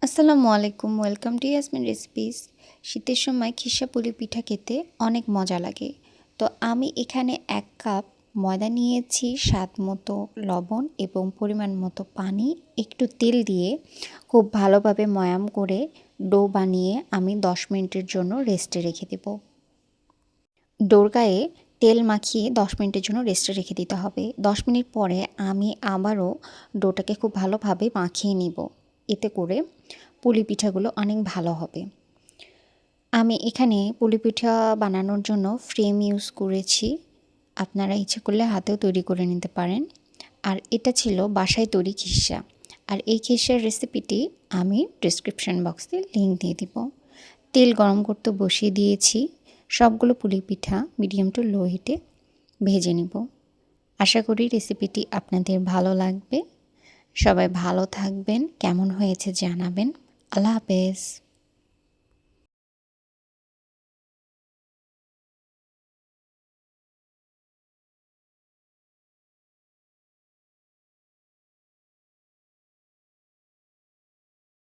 আসসালামু আলাইকুম, welcome to Yasmin recipes. শীতের সময় খিসা পুলি পিঠা খেতে অনেক মজা লাগে। তো আমি এখানে ১ কাপ ময়দা নিয়েছি, স্বাদ মতো লবণ এবং পরিমাণ মতো পানি, একটু তেল দিয়ে খুব ভালোভাবে ময়াম করে ডো বানিয়ে আমি ১০ মিনিটের জন্য রেস্টে রেখে দেব। ডোর গায়ে তেল মাখিয়ে ১০ মিনিটের জন্য রেস্টে রেখে দিতে হবে। ১০ মিনিট পরে আমি আবারও ডোটাকে খুব ভালোভাবে মাখিয়ে নিব। এতে করে পুলি পিঠাগুলো অনেক ভালো হবে। আমি এখানে পুলি পিঠা বানানোর জন্য ফ্রেম ইউজ করেছি। আপনারা ইচ্ছে করলে হাতেও তৈরি করে নিতে পারেন। আর এটা ছিল বাসায় তৈরি খিসা। আর এই খিসার রেসিপিটি আমি ডেসক্রিপশন বক্সে লিংক দিয়ে দিব। তেল গরম করতে বসিয়ে দিয়েছি। সবগুলো পুলি পিঠা মিডিয়াম টু লো হিটে ভেজে নিব। আশা করি রেসিপিটি আপনাদের ভালো লাগবে। সবাই ভালো থাকবেন, কেমন হয়েছে জানাবেন। আল্লাহ হাফেজ।